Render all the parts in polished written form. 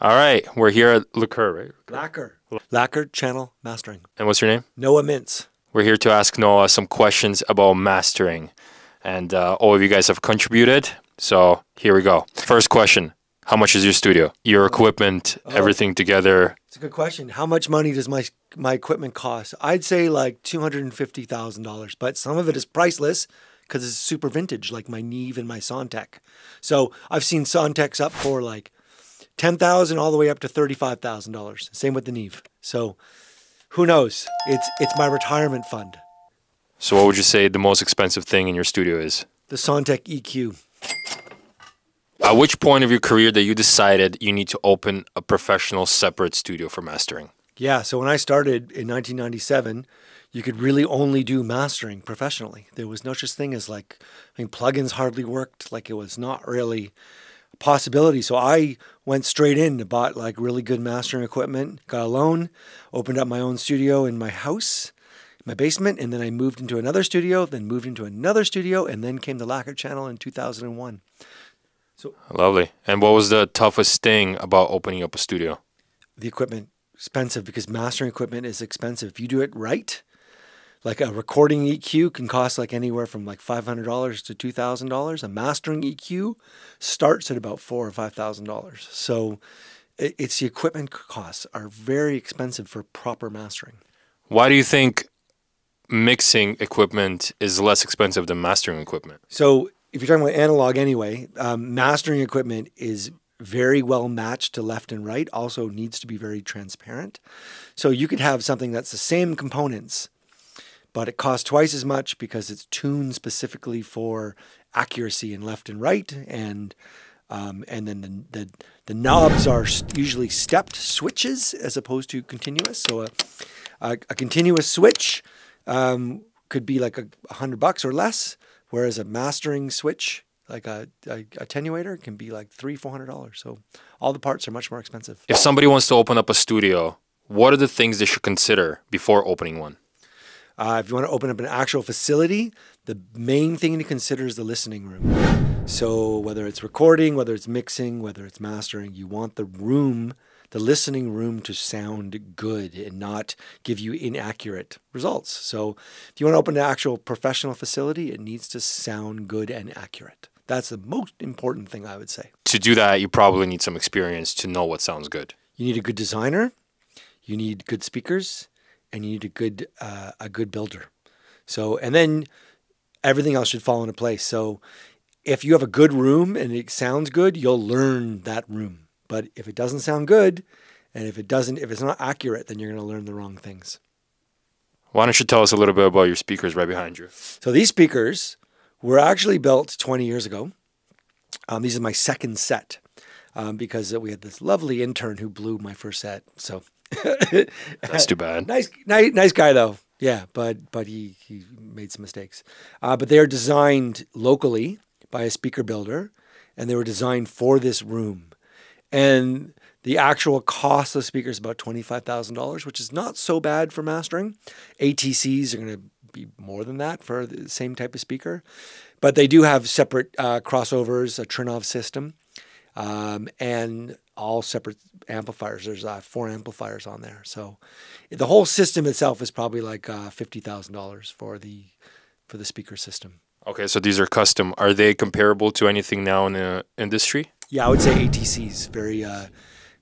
All right, we're here at Lacquer, right? Lacquer Channel Mastering. And what's your name? Noah Mintz. We're here to ask Noah some questions about mastering. And all of you guys have contributed, so here we go. First question, how much is your studio? Your equipment, everything together? It's a good question. How much money does my equipment cost? I'd say like $250,000, but some of it is priceless because it's super vintage, like my Neve and my Sontec. So I've seen Sontecs up for like $10,000 all the way up to $35,000. Same with the Neve. So who knows? It's my retirement fund. So what would you say the most expensive thing in your studio is? The Sontec EQ. At which point of your career that you decided you need to open a professional separate studio for mastering? Yeah, so when I started in 1997, you could really only do mastering professionally. There was no such thing as like, I mean, plugins hardly worked. Like it was not really a possibility. So I went straight in and bought like really good mastering equipment, got a loan, opened up my own studio in my house, my basement, and then I moved into another studio, then moved into another studio, and then came to Lacquer Channel in 2001. So lovely. And what was the toughest thing about opening up a studio? The equipment. Expensive, because mastering equipment is expensive. If you do it right, like a recording EQ can cost like anywhere from like $500 to $2,000. A mastering EQ starts at about $4,000 or $5,000. So it's the equipment costs are very expensive for proper mastering. Why do you think mixing equipment is less expensive than mastering equipment? So if you're talking about analog anyway, mastering equipment is very well matched to left and right, also needs to be very transparent. So you could have something that's the same components, but it costs twice as much because it's tuned specifically for accuracy in left and right, and then the knobs are usually stepped switches as opposed to continuous. So a continuous switch could be like $100 or less, whereas a mastering switch, like a attenuator, can be like $300–400. So all the parts are much more expensive. If somebody wants to open up a studio, what are the things they should consider before opening one? If you want to open up an actual facility, the main thing to consider is the listening room. So whether it's recording, whether it's mixing, whether it's mastering, you want the room, the listening room, to sound good and not give you inaccurate results. So if you want to open an actual professional facility, it needs to sound good and accurate. That's the most important thing, I would say. To do that, you probably need some experience to know what sounds good. You need a good designer, you need good speakers, and you need a good builder. So, and then everything else should fall into place. So if you have a good room and it sounds good, you'll learn that room. But if it doesn't sound good, and if it's not accurate, then you're going to learn the wrong things. Why don't you tell us a little bit about your speakers right behind you? So these speakers were actually built 20 years ago. These are my second set because we had this lovely intern who blew my first set. So that's too bad. Nice guy though. Yeah, but he made some mistakes. But they are designed locally by a speaker builder, and they were designed for this room. And the actual cost of the speaker is about $25,000, which is not so bad for mastering. ATCs are going to be more than that for the same type of speaker. But they do have separate crossovers, a Trinov system, and all separate amplifiers. There's 4 amplifiers on there. So the whole system itself is probably like $50,000 for the speaker system. Okay, so these are custom. Are they comparable to anything now in the industry? Yeah, I would say ATCs,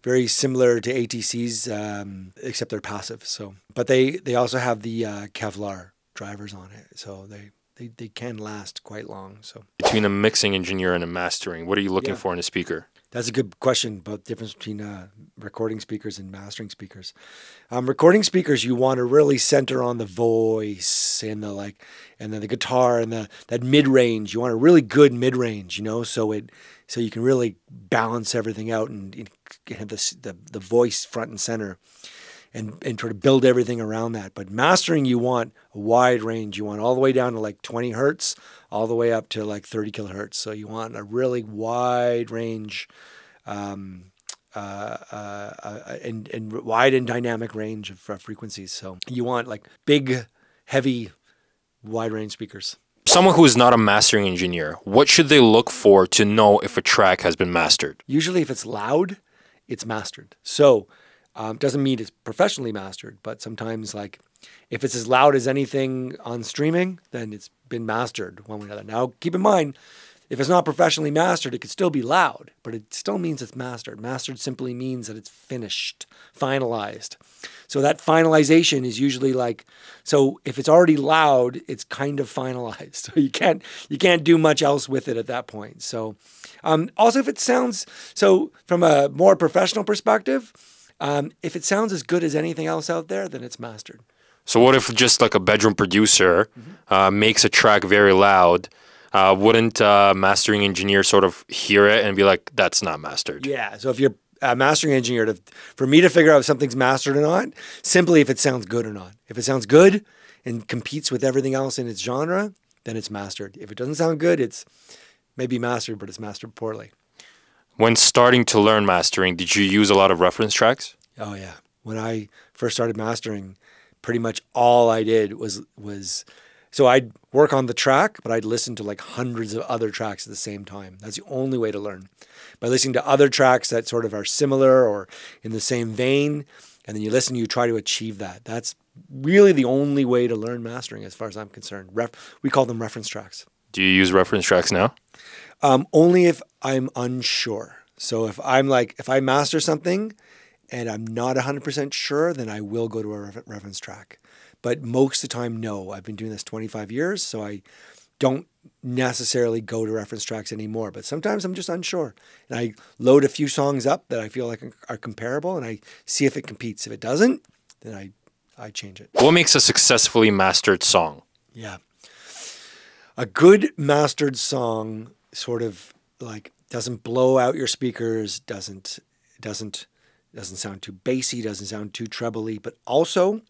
very similar to ATCs, except they're passive. So, but they also have the Kevlar drivers on it, so they can last quite long. So, between a mixing engineer and a mastering, what are you looking for in a speaker? That's a good question about the difference between recording speakers and mastering speakers. Recording speakers, you want to really center on the voice and and then the guitar and that mid range. You want a really good mid range, so you can really balance everything out and have the voice front and center, and try to build everything around that. But mastering, you want a wide range. You want all the way down to like 20 hertz, all the way up to like 30 kilohertz. So you want a really wide range, and wide and dynamic range of frequencies. So you want like big, heavy, wide range speakers. Someone who is not a mastering engineer, what should they look for to know if a track has been mastered? Usually if it's loud, it's mastered. So doesn't mean it's professionally mastered, but sometimes like if it's as loud as anything on streaming, then it's been mastered one way or another. Now, keep in mind, if it's not professionally mastered, it could still be loud, but it still means it's mastered. Mastered simply means that it's finished, finalized. So that finalization is usually like, so if it's already loud, it's kind of finalized. So you can't do much else with it at that point. So also if it sounds, so from a more professional perspective, if it sounds as good as anything else out there, then it's mastered. So what if just like a bedroom producer makes a track very loud? Wouldn't a mastering engineer sort of hear it and be like, that's not mastered? Yeah. So if you're a mastering engineer, for me to figure out if something's mastered or not, simply if it sounds good or not. If it sounds good and competes with everything else in its genre, then it's mastered. If it doesn't sound good, it's maybe mastered, but it's mastered poorly. When starting to learn mastering, did you use a lot of reference tracks? Oh, yeah. When I first started mastering, pretty much all I did was so I'd work on the track, but I'd listen to like hundreds of other tracks at the same time. That's the only way to learn. By listening to other tracks that sort of are similar or in the same vein, and then you listen, you try to achieve that. That's really the only way to learn mastering as far as I'm concerned. We call them reference tracks. Do you use reference tracks now? Only if I'm unsure. So if I master something and I'm not 100% sure, then I will go to a reference track. But most of the time, no. I've been doing this 25 years, so I don't necessarily go to reference tracks anymore. But sometimes I'm just unsure. And I load a few songs up that I feel like are comparable, and I see if it competes. If it doesn't, then I change it. What makes a successfully mastered song? Yeah. A good mastered song sort of like doesn't blow out your speakers, doesn't sound too bassy, doesn't sound too trebly, but also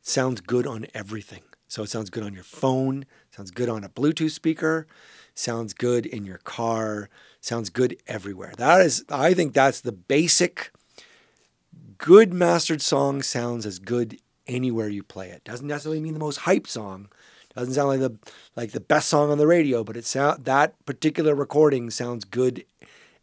sounds good on everything. So it sounds good on your phone, sounds good on a Bluetooth speaker, sounds good in your car, sounds good everywhere. I think that's the basic. Good mastered song sounds as good anywhere you play it. Doesn't necessarily mean the most hype song. Doesn't sound like the best song on the radio, but that particular recording sounds good,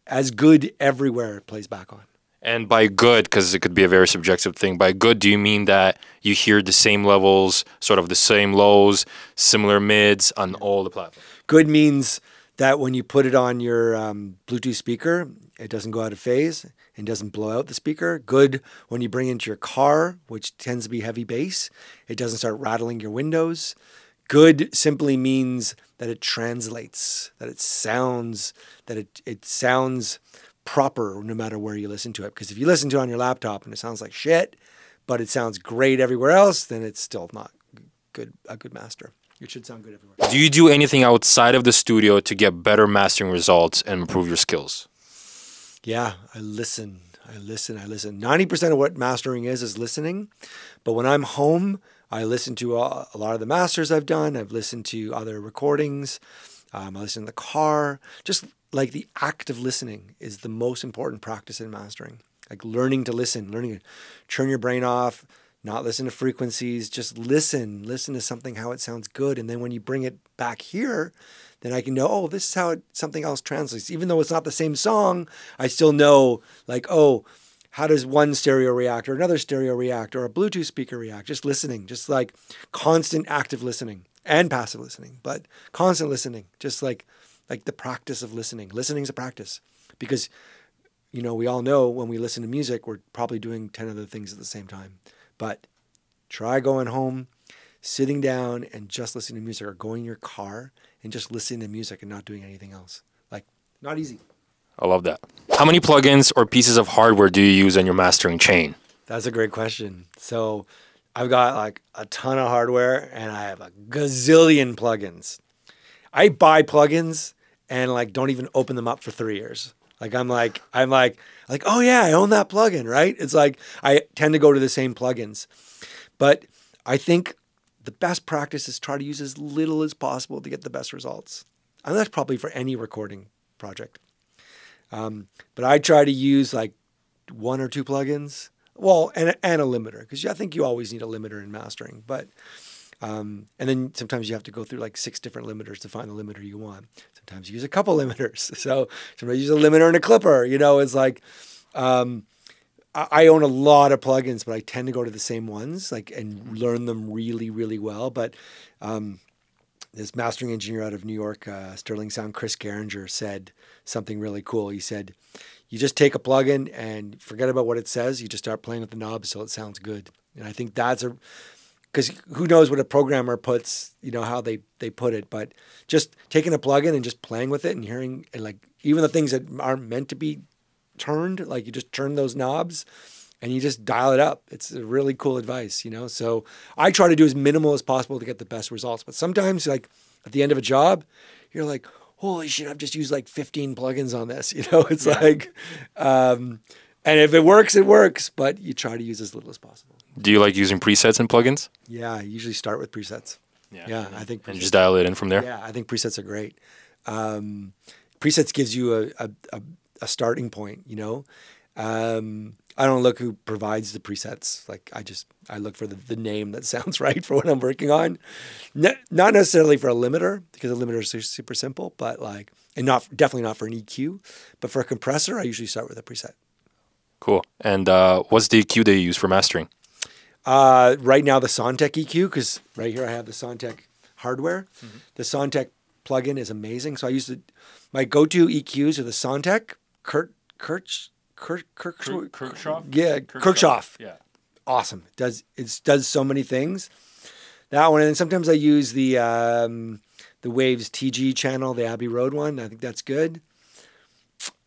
as good everywhere it plays back on. And by good, because it could be a very subjective thing, by good, do you mean that you hear the same levels, sort of the same lows, similar mids on all the platforms? Good means that when you put it on your Bluetooth speaker, it doesn't go out of phase and doesn't blow out the speaker. Good when you bring it into your car, which tends to be heavy bass, it doesn't start rattling your windows. Good simply means that it translates, that it sounds proper no matter where you listen to it. Because if you listen to it on your laptop and it sounds like shit, but it sounds great everywhere else, then it's still not a good master. It should sound good everywhere. Do you do anything outside of the studio to get better mastering results and improve your skills? Yeah, I listen. 90% of what mastering is listening. But when I'm home, I listen to a lot of the masters I've done. I've listened to other recordings. I listen in the car. Just like the act of listening is the most important practice in mastering. Like learning to listen, learning to turn your brain off, not listen to frequencies, just listen to something, how it sounds good. And then when you bring it back here, then I can know, oh, this is how something else translates. Even though it's not the same song, I still know like, oh, how does one stereo react or another stereo react or a Bluetooth speaker react? Just listening, just like constant active listening and passive listening, but constant listening, just like the practice of listening. Listening is a practice because, you know, we all know when we listen to music, we're probably doing 10 other things at the same time. But try going home, sitting down and just listening to music, or going in your car and just listening to music and not doing anything else. Like, not easy. I love that. How many plugins or pieces of hardware do you use on your mastering chain? That's a great question. So I've got like a ton of hardware and I have a gazillion plugins. I buy plugins and like don't even open them up for 3 years. Like I'm like, oh yeah, I own that plugin, right? It's like I tend to go to the same plugins. But I think the best practice is try to use as little as possible to get the best results. And that's probably for any recording project. But I try to use like 1 or 2 plugins. Well, and a limiter, because I think you always need a limiter in mastering. But and then sometimes you have to go through like 6 different limiters to find the limiter you want. Sometimes you use a couple limiters. So sometimes you use a limiter and a clipper. You know, it's like I own a lot of plugins, but I tend to go to the same ones, like, and learn them really, really well. But this mastering engineer out of New York, Sterling Sound, Chris Geringer, said something really cool. He said, you just take a plugin and forget about what it says. You just start playing with the knobs so it sounds good. And I think that's because who knows what a programmer puts, you know, how they put it. But just taking a plugin and just playing with it and hearing, and like even the things that aren't meant to be turned, like you just turn those knobs and you just dial it up. It's a really cool advice, you know? So I try to do as minimal as possible to get the best results. But sometimes, like at the end of a job, you're like, holy shit, I've just used like 15 plugins on this. You know, it's like, and if it works, but you try to use as little as possible. Do you like using presets and plugins? Yeah, I usually start with presets. Yeah, I think presets, and just dial it in from there. Yeah, I think presets are great. Presets gives you a starting point, you know. I don't look who provides the presets. Like I look for the name that sounds right for what I'm working on. Not necessarily for a limiter, because a limiter is super simple, but like, and definitely not for an EQ, but for a compressor, I usually start with a preset. Cool. And what's the EQ that you use for mastering? Right now, the Soundtech EQ, because right here I have the Soundtech hardware. Mm-hmm. The Soundtech plugin is amazing. So I use my go-to EQs are the Soundtech Kirchhoff. Yeah, Kirchhoff. Yeah, awesome. It does so many things. That one, and then sometimes I use the Waves TG channel, the Abbey Road one. I think that's good.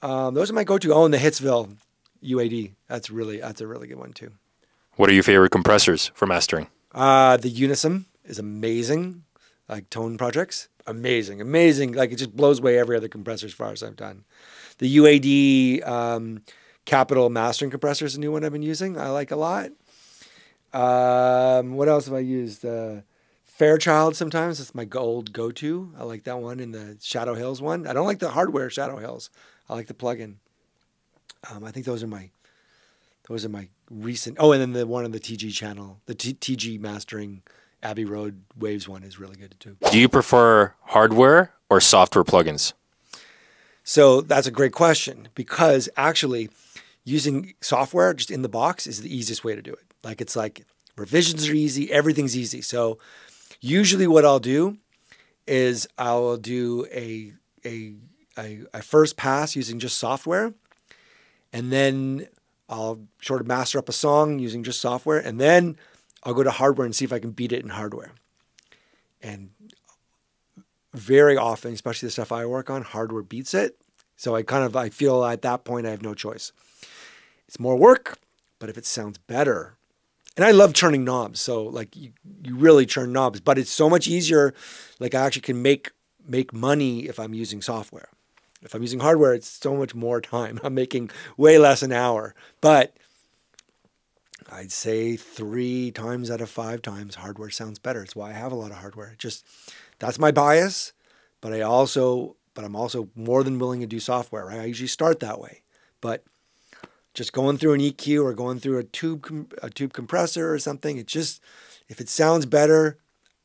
Those are my go-to. Oh, and the Hitsville UAD. That's a really good one too. What are your favorite compressors for mastering? The Unison is amazing. Like tone projects, amazing. Like it just blows away every other compressor as far as I've done. The UAD Capital mastering compressor is a new one I've been using. I like a lot. What else have I used? Fairchild sometimes. That's my old go-to. I like that one, and the Shadow Hills one. I don't like the hardware Shadow Hills. I like the plugin. I think those are my recent. Oh, and then the one on the TG channel, the TG mastering Abbey Road Waves one is really good too. Do you prefer hardware or software plugins? So that's a great question, because actually using software just in the box is the easiest way to do it. Like it's like revisions are easy, everything's easy. So usually what I'll do is I'll do a first pass using just software, and then I'll sort of master up a song using just software, and then I'll go to hardware and see if I can beat it in hardware. And very often, especially the stuff I work on, hardware beats it. So I feel at that point I have no choice. It's more work, but if it sounds better, and I love turning knobs. So like you really turn knobs, but it's so much easier. Like I actually can make money if I'm using software. If I'm using hardware, it's so much more time. I'm making way less an hour, but I'd say 3 times out of 5 times hardware sounds better. It's why I have a lot of hardware. That's my bias, but I'm also more than willing to do software, right? I usually start that way, but just going through an EQ or going through a tube compressor or something, if it sounds better,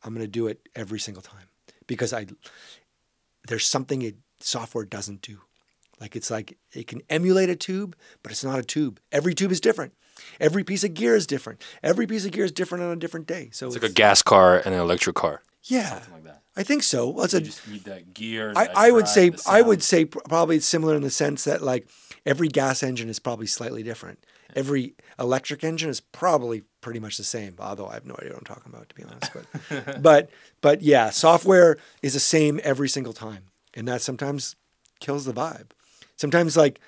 I'm going to do it every single time, because there's something software doesn't do. Like it can emulate a tube, but it's not a tube. Every tube is different. Every piece of gear is different. Every piece of gear is different on a different day. So it's like a gas car and an electric car. Yeah, something like that. I think so. Well, you just need that gear. I would say probably it's similar in the sense that like every gas engine is probably slightly different. Yeah. Every electric engine is probably pretty much the same. Although I have no idea what I'm talking about, to be honest. But yeah, software is the same every single time, and that sometimes kills the vibe. Sometimes like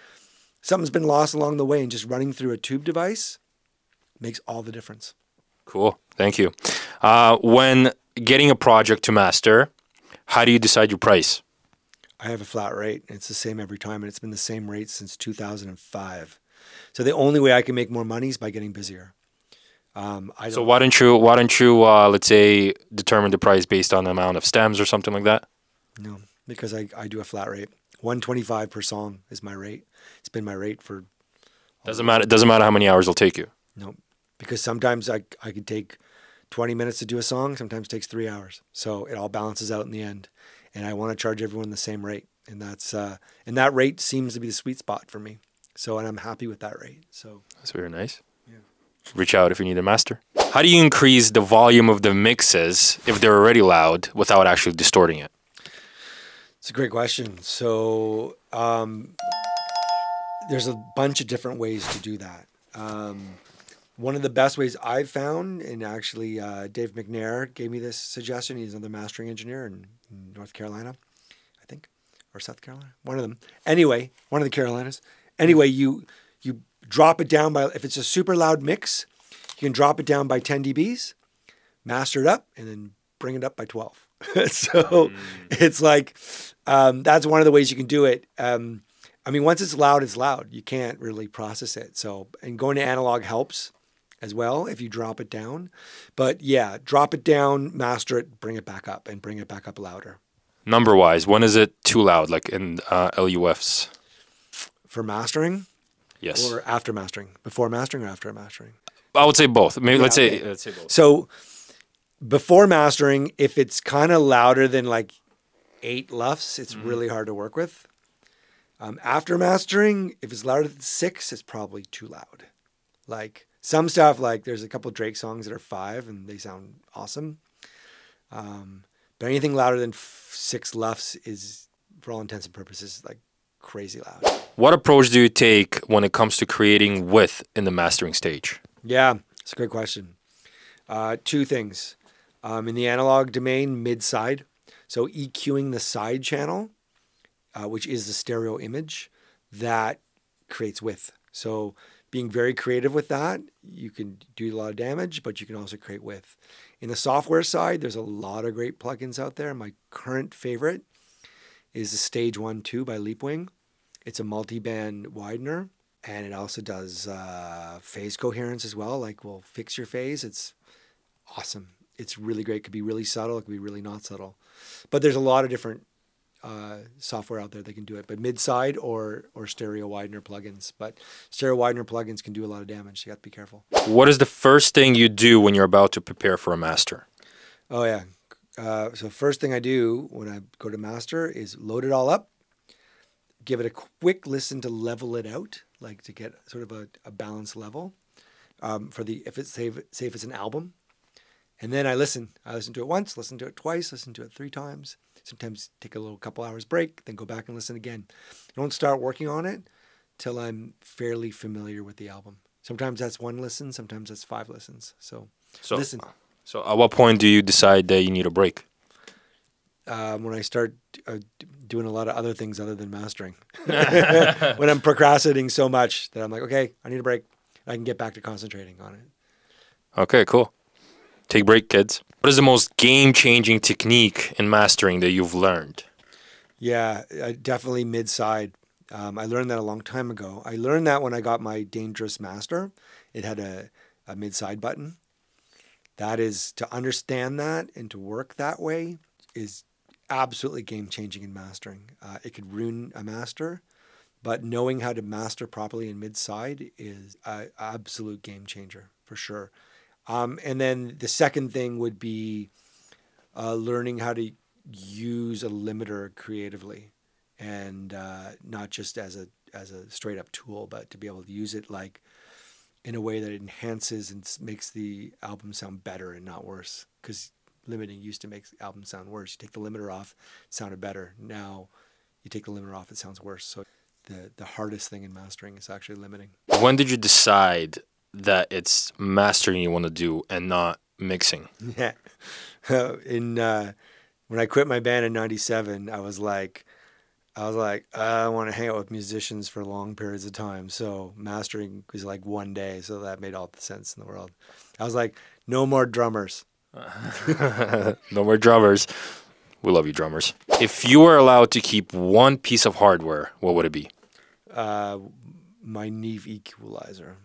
something's been lost along the way, and just running through a tube device makes all the difference. Cool. Thank you. When getting a project to master, how do you decide your price? I have a flat rate. It's the same every time, and it's been the same rate since 2005. So the only way I can make more money is by getting busier. So why don't you let's say determine the price based on the amount of stems or something like that? No, because I do a flat rate. $125 per song is my rate. It's been my rate for. Doesn't matter how many hours it'll take you. No, because sometimes I could take 20 minutes to do a song. Sometimes it takes 3 hours. So it all balances out in the end. And I want to charge everyone the same rate, and that rate seems to be the sweet spot for me. So, and I'm happy with that rate. So That's very nice. Yeah. Reach out if you need a master. How do you increase the volume of the mixes if they're already loud without actually distorting it? It's a great question. So there's a bunch of different ways to do that. One of the best ways I've found, and actually Dave McNair gave me this suggestion. He's another mastering engineer in North Carolina, I think, or South Carolina, one of them. Anyway, one of the Carolinas. Anyway, you drop it down by, if it's a super loud mix, you can drop it down by 10 dBs, master it up, and then bring it up by 12. So it's like, that's one of the ways you can do it. I mean, once it's loud, it's loud. You can't really process it. So, and going to analog helps as well if you drop it down. But yeah, drop it down, master it, bring it back up, and bring it back up louder. Number-wise, when is it too loud, like in LUFs? For mastering? Yes. Or after mastering? Before mastering or after mastering? I would say both. Maybe Yeah, let's okay. say both. So before mastering, if it's kind of louder than like 8 LUFs, it's really hard to work with. After mastering, if it's louder than 6, it's probably too loud. Like some stuff, like there's a couple Drake songs that are 5 and they sound awesome. But anything louder than 6 LUFs is, for all intents and purposes, like crazy loud. What approach do you take when it comes to creating width in the mastering stage? Yeah, it's a great question. 2 things. In the analog domain, mid-side. So EQing the side channel, which is the stereo image, that creates width. So being very creative with that, you can do a lot of damage, but you can also create width. In the software side, there's a lot of great plugins out there. My current favorite is the Stage 1-2 by Leapwing. It's a multi-band widener, and it also does phase coherence as well. Like, will fix your phase. It's awesome. It's really great. It could be really subtle. It could be really not subtle. But there's a lot of different software out there that can do it. But mid-side or stereo widener plugins. But stereo widener plugins can do a lot of damage. So you have to be careful. What is the first thing you do when you're about to prepare for a master? Oh, yeah. So first thing I do when I go to master is load it all up. Give it a quick listen to level it out, like to get sort of a balanced level. If it's say if it's an album. And then I listen to it once, listen to it twice, listen to it 3 times. Sometimes take a little couple hours break, then go back and listen again. I don't start working on it till I'm fairly familiar with the album. Sometimes that's 1 listen, sometimes that's 5 listens. So listen. So at what point do you decide that you need a break? When I start doing a lot of other things other than mastering. When I'm procrastinating so much that I'm like, okay, I need a break. I can get back to concentrating on it. Okay, cool. Take a break, kids. What is the most game-changing technique in mastering that you've learned? Yeah, definitely mid-side. I learned that a long time ago. I learned that when I got my Dangerous Master. It had a mid-side button. That is, to understand that and to work that way is absolutely game-changing in mastering. It could ruin a master, but knowing how to master properly in mid-side is an absolute game-changer for sure. And then the second thing would be learning how to use a limiter creatively, and not just as a straight up tool, but to be able to use it like in a way that it enhances and makes the album sound better and not worse. Because limiting used to make the album sound worse. You take the limiter off, it sounded better. Now you take the limiter off, it sounds worse. So the hardest thing in mastering is actually limiting. When did you decide that it's mastering you want to do and not mixing? Yeah. When I quit my band in '97, I was like, I want to hang out with musicians for long periods of time. So mastering was like 1 day. So that made all the sense in the world. I was like, no more drummers. No more drummers. We love you, drummers. If you were allowed to keep one piece of hardware, what would it be? My Neve equalizer.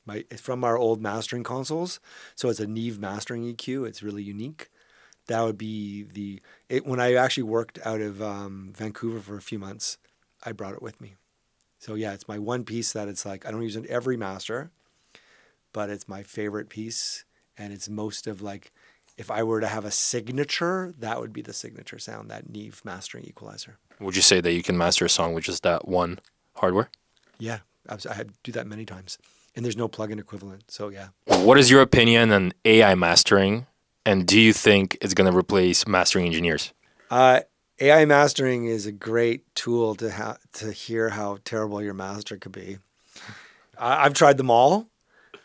It's from our old mastering consoles. So it's a Neve mastering EQ. It's really unique. That would be when I actually worked out of Vancouver for a few months, I brought it with me. So yeah, it's my one piece that it's like, I don't use it in every master, but it's my favorite piece. And it's most of like, if I were to have a signature, that would be the signature sound, that Neve mastering equalizer. Would you say that you can master a song with just that one hardware? Yeah, I do that many times, and there's no plugin equivalent. So yeah. What is your opinion on AI mastering, and do you think it's going to replace mastering engineers? AI mastering is a great tool to hear how terrible your master could be. I've tried them all.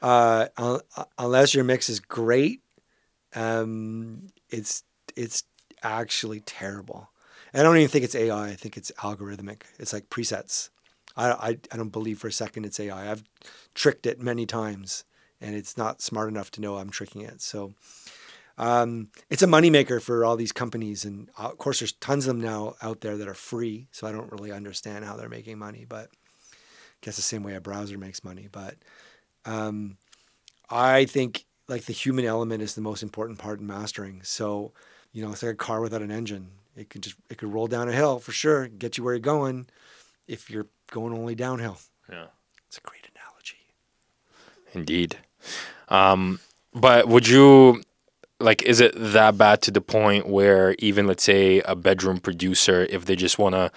Unless your mix is great, it's actually terrible. I don't even think it's AI. I think it's algorithmic. It's like presets. I don't believe for a second it's AI. I've tricked it many times, and it's not smart enough to know I'm tricking it. So it's a moneymaker for all these companies. And of course, there's tons of them now out there that are free. So I don't really understand how they're making money, but I guess the same way a browser makes money. But I think like the human element is the most important part in mastering. So, you know, it's like a car without an engine. It could roll down a hill for sure, get you where you're going if you're going only downhill. Yeah. It's a great analogy. Indeed. But would you, like, is it that bad to the point where even, let's say, a bedroom producer, if they just want to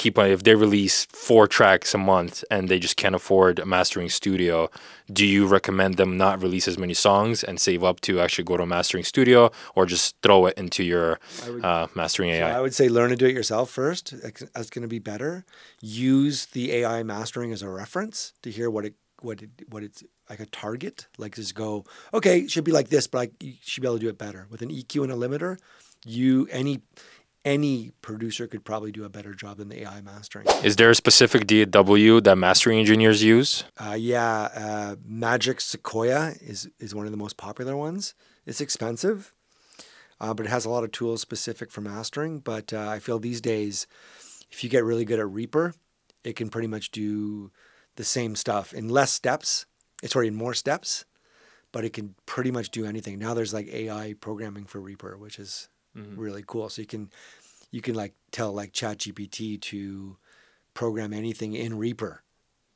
if they release 4 tracks a month and they just can't afford a mastering studio, do you recommend them not release as many songs and save up to actually go to a mastering studio, or just throw it into your mastering AI? So I would say learn to do it yourself first. That's going to be better. Use the AI mastering as a reference to hear what it's like, a target. Like, just go, okay, it should be like this, but you should be able to do it better. With an EQ and a limiter, any producer could probably do a better job than the AI mastering. Is there a specific DAW that mastering engineers use? Magic Sequoia is one of the most popular ones. It's expensive, but it has a lot of tools specific for mastering. But I feel these days, if you get really good at Reaper, it can pretty much do the same stuff in less steps. It's already in more steps, but it can pretty much do anything. Now there's like AI programming for Reaper, which is really cool. So you can like tell like ChatGPT to program anything in Reaper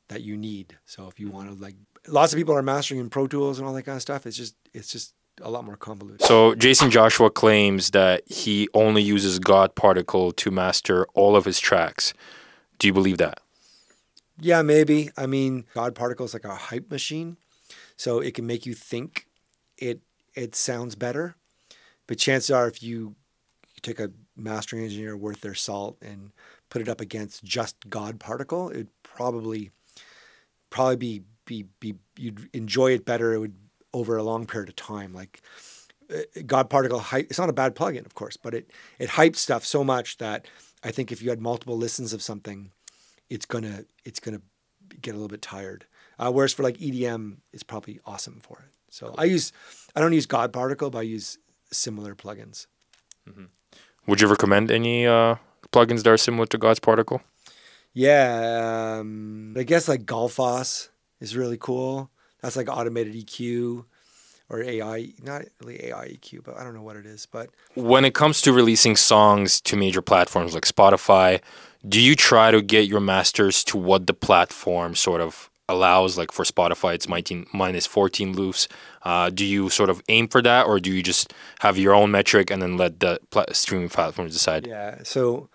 that you need. So if you want to, like, lots of people are mastering in Pro Tools and all that kind of stuff. It's just a lot more convoluted. So Jason Joshua claims that he only uses God Particle to master all of his tracks. Do you believe that? Yeah, maybe. I mean, God Particle is like a hype machine, so it can make you think it sounds better. But chances are, if you take a mastering engineer worth their salt and put it up against just God Particle, it'd probably be you'd enjoy it better. It would over a long period of time. Like God Particle hype. It's not a bad plugin, of course, but it hypes stuff so much that I think if you had multiple listens of something, it's gonna get a little bit tired. Whereas for like EDM, it's probably awesome for it. So I don't use God Particle, but I use similar plugins. Would you recommend any plugins that are similar to God's Particle? Yeah, I guess like Golfos is really cool. That's like automated EQ or AI, not really AI EQ, but I don't know what it is. But when it comes to releasing songs to major platforms like Spotify, do you try to get your masters to what the platform sort of allows? Like for Spotify, it's minus 14 loops. Do you sort of aim for that, or do you just have your own metric and then let the streaming platforms decide? Yeah, so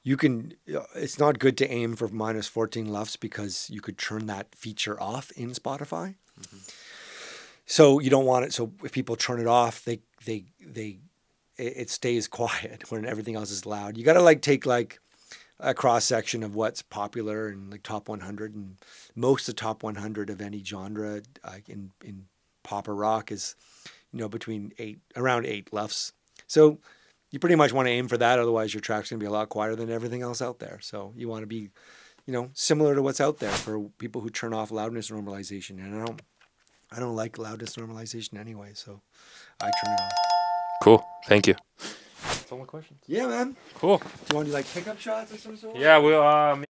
you can. It's not good to aim for minus 14 LUFS because you could turn that feature off in Spotify. So you don't want it. So if people turn it off, it stays quiet when everything else is loud. You got to like take like a cross section of what's popular and like top 100, and most of the top 100 of any genre in pop or rock is, you know, around 8 LUFS. So you pretty much want to aim for that. Otherwise your track's going to be a lot quieter than everything else out there. So you want to be, you know, similar to what's out there for people who turn off loudness normalization. And I don't like loudness normalization anyway, so I turn it off. Cool. Thank you. That's all my questions. Yeah, man. Cool. Do you want to do like pickup shots or some sort? Yeah, we'll